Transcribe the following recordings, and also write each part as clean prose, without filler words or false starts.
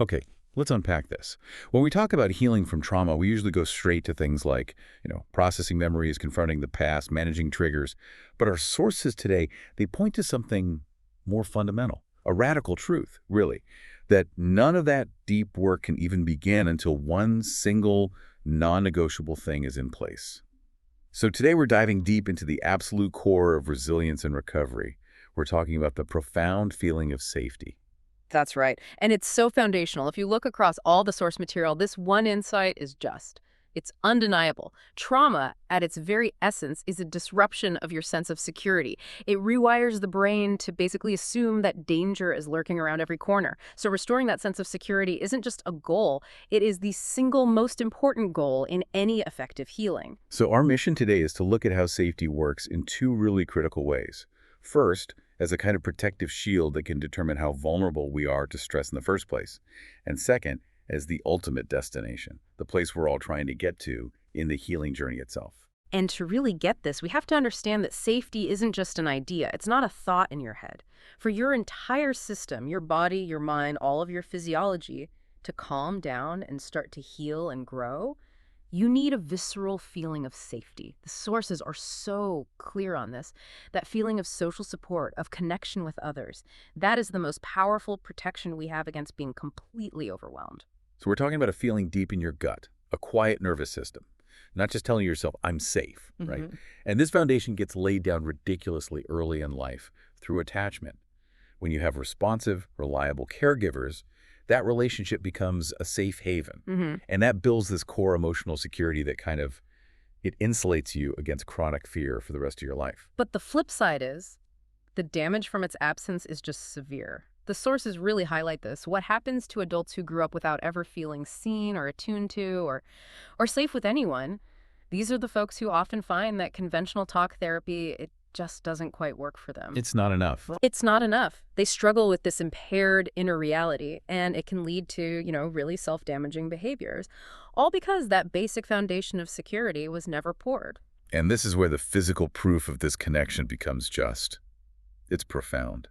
Okay, let's unpack this. When we talk about healing from trauma, we usually go straight to things like, processing memories, confronting the past, managing triggers. But our sources today, they point to something more fundamental, a radical truth, really, that none of that deep work can even begin until one single non-negotiable thing is in place. So today we're diving deep into the absolute core of resilience and recovery. We're talking about the profound feeling of safety. That's right. And it's so foundational. If you look across all the source material, this one insight is just. It's undeniable. Trauma, at its very essence, is a disruption of your sense of security. It rewires the brain to basically assume that danger is lurking around every corner. So restoring that sense of security isn't just a goal, it is the single most important goal in any effective healing. So our mission today is to look at how safety works in two really critical ways. First, as a kind of protective shield that can determine how vulnerable we are to stress in the first place. And second, as the ultimate destination, the place we're all trying to get to in the healing journey itself. And to really get this, we have to understand that safety isn't just an idea. It's not a thought in your head. For your entire system, your body, your mind, all of your physiology, to calm down and start to heal and grow, you need a visceral feeling of safety. The sources are so clear on this. That feeling of social support, of connection with others, that is the most powerful protection we have against being completely overwhelmed. So we're talking about a feeling deep in your gut, a quiet nervous system, not just telling yourself, I'm safe, right? And this foundation gets laid down ridiculously early in life through attachment. When you have responsive, reliable caregivers, that relationship becomes a safe haven. And that builds this core emotional security that it insulates you against chronic fear for the rest of your life. But the flip side is, the damage from its absence is just severe. The sources really highlight this. What happens to adults who grew up without ever feeling seen or attuned to or safe with anyone? These are the folks who often find that conventional talk therapy, it just doesn't quite work for them. It's not enough. It's not enough. They struggle with this impaired inner reality, and it can lead to, really self-damaging behaviors, all because that basic foundation of security was never poured. And this is where the physical proof of this connection becomes it's profound.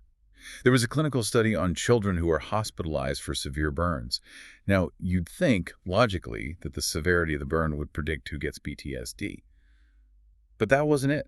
There was a clinical study on children who were hospitalized for severe burns. Now, you'd think, logically, that the severity of the burn would predict who gets PTSD. But that wasn't it.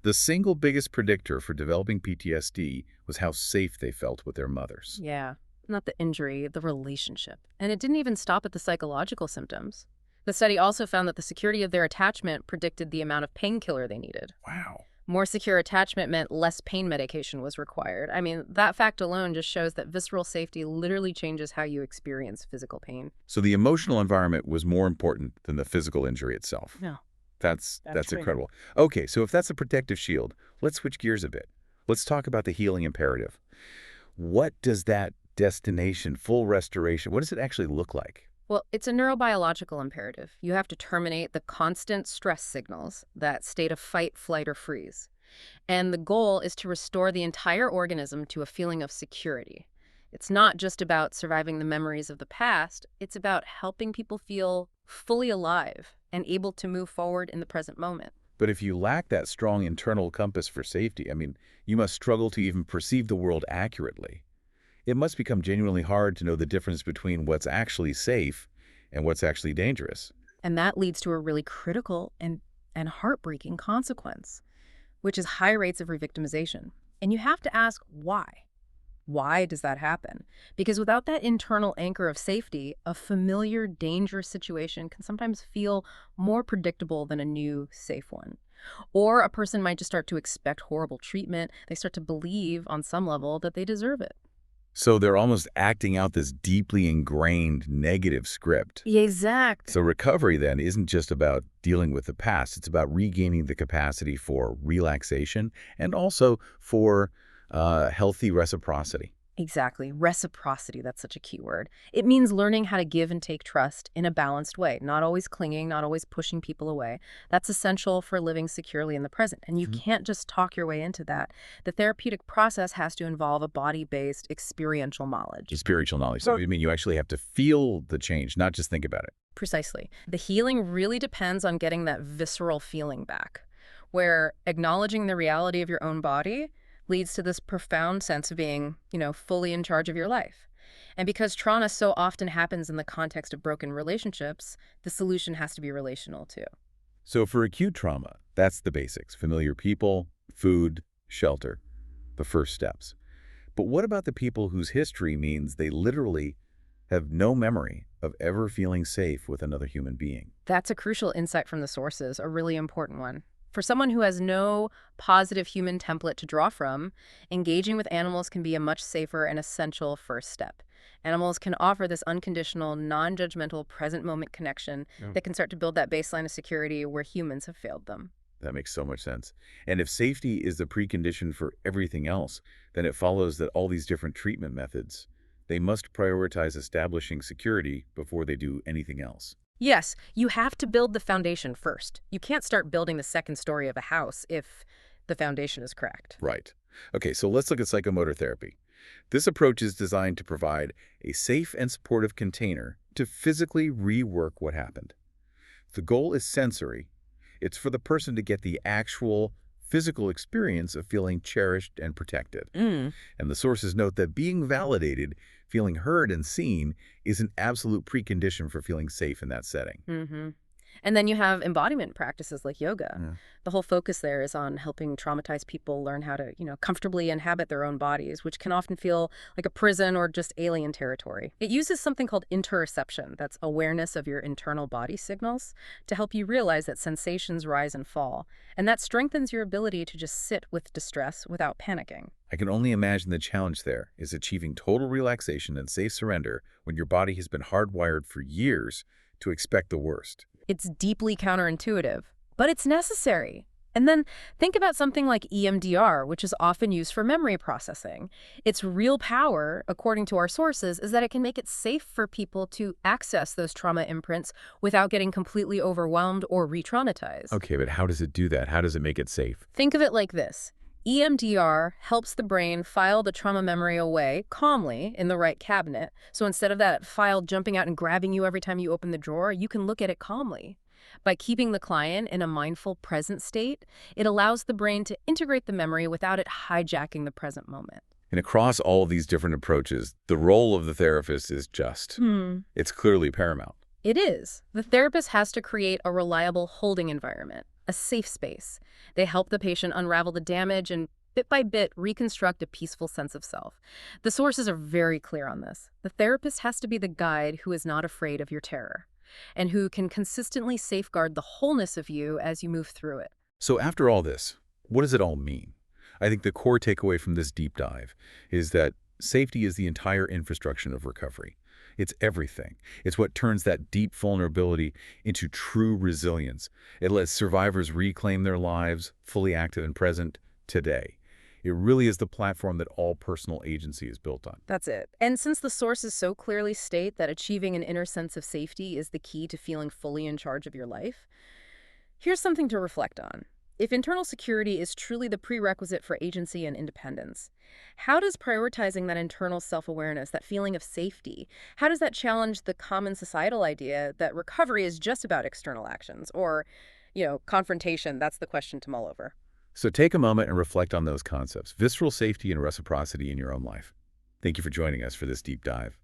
The single biggest predictor for developing PTSD was how safe they felt with their mothers. Yeah, not the injury, the relationship. And it didn't even stop at the psychological symptoms. The study also found that the security of their attachment predicted the amount of painkiller they needed. Wow. More secure attachment meant less pain medication was required. I mean, that fact alone just shows that visceral safety literally changes how you experience physical pain. So the emotional environment was more important than the physical injury itself. Yeah. That's right. incredible. Okay, so if that's a protective shield, let's switch gears a bit. Let's talk about the healing imperative. What does that destination, full restoration, what does it actually look like? Well, it's a neurobiological imperative. You have to terminate the constant stress signals, that state of fight, flight, or freeze. And the goal is to restore the entire organism to a feeling of security. It's not just about surviving the memories of the past, it's about helping people feel fully alive and able to move forward in the present moment. But if you lack that strong internal compass for safety, you must struggle to even perceive the world accurately. It must become genuinely hard to know the difference between what's actually safe and what's actually dangerous. And that leads to a really critical and heartbreaking consequence, which is high rates of revictimization. And you have to ask why. Why does that happen? Because without that internal anchor of safety, a familiar, dangerous situation can sometimes feel more predictable than a new, safe one. Or a person might just start to expect horrible treatment. They start to believe on some level that they deserve it. So they're almost acting out this deeply ingrained negative script. Exactly. So recovery then isn't just about dealing with the past. It's about regaining the capacity for relaxation and also for healthy reciprocity. Exactly. Reciprocity, that's such a key word. It means learning how to give and take trust in a balanced way, not always clinging, not always pushing people away. That's essential for living securely in the present. And you can't just talk your way into that. The therapeutic process has to involve a body-based experiential knowledge. Spiritual knowledge. So you actually have to feel the change, not just think about it. Precisely. The healing really depends on getting that visceral feeling back, where acknowledging the reality of your own body leads to this profound sense of being, fully in charge of your life. And because trauma so often happens in the context of broken relationships, the solution has to be relational too. So for acute trauma, that's the basics: familiar people, food, shelter, the first steps. But what about the people whose history means they literally have no memory of ever feeling safe with another human being? That's a crucial insight from the sources, a really important one. For someone who has no positive human template to draw from, engaging with animals can be a much safer and essential first step. Animals can offer this unconditional, non-judgmental, present moment connection that can start to build that baseline of security where humans have failed them. That makes so much sense. And if safety is the precondition for everything else, then it follows that all these different treatment methods, they must prioritize establishing security before they do anything else. Yes, you have to build the foundation first. You can't start building the second story of a house if the foundation is cracked. Right. Okay, so let's look at psychomotor therapy. This approach is designed to provide a safe and supportive container to physically rework what happened. The goal is sensory. It's for the person to get the actual physical experience of feeling cherished and protected. Mm. And the sources note that being validated, feeling heard and seen, is an absolute precondition for feeling safe in that setting. Mm-hmm. And then you have embodiment practices like yoga. Yeah. The whole focus there is on helping traumatized people learn how to, comfortably inhabit their own bodies, which can often feel like a prison or just alien territory. It uses something called interoception, that's awareness of your internal body signals, to help you realize that sensations rise and fall. And that strengthens your ability to just sit with distress without panicking. I can only imagine the challenge there is achieving total relaxation and safe surrender when your body has been hardwired for years to expect the worst. It's deeply counterintuitive, but it's necessary. And then think about something like EMDR, which is often used for memory processing. Its real power, according to our sources, is that it can make it safe for people to access those trauma imprints without getting completely overwhelmed or re-traumatized. Okay, but how does it do that? How does it make it safe? Think of it like this. EMDR helps the brain file the trauma memory away calmly in the right cabinet. So instead of that file jumping out and grabbing you every time you open the drawer, you can look at it calmly. By keeping the client in a mindful, present state, it allows the brain to integrate the memory without it hijacking the present moment. And across all of these different approaches, the role of the therapist is just, it's clearly paramount. It is. The therapist has to create a reliable holding environment, a safe space. They help the patient unravel the damage and bit by bit reconstruct a peaceful sense of self. The sources are very clear on this. The therapist has to be the guide who is not afraid of your terror and who can consistently safeguard the wholeness of you as you move through it. So after all this, what does it all mean? I think the core takeaway from this deep dive is that safety is the entire infrastructure of recovery. It's everything. It's what turns that deep vulnerability into true resilience. It lets survivors reclaim their lives, fully active and present, today. It really is the platform that all personal agency is built on. That's it. And since the sources so clearly state that achieving an inner sense of safety is the key to feeling fully in charge of your life, here's something to reflect on. If internal security is truly the prerequisite for agency and independence, how does prioritizing that internal self-awareness, that feeling of safety, how does that challenge the common societal idea that recovery is just about external actions or, confrontation? That's the question to mull over. So take a moment and reflect on those concepts, visceral safety and reciprocity in your own life. Thank you for joining us for this deep dive.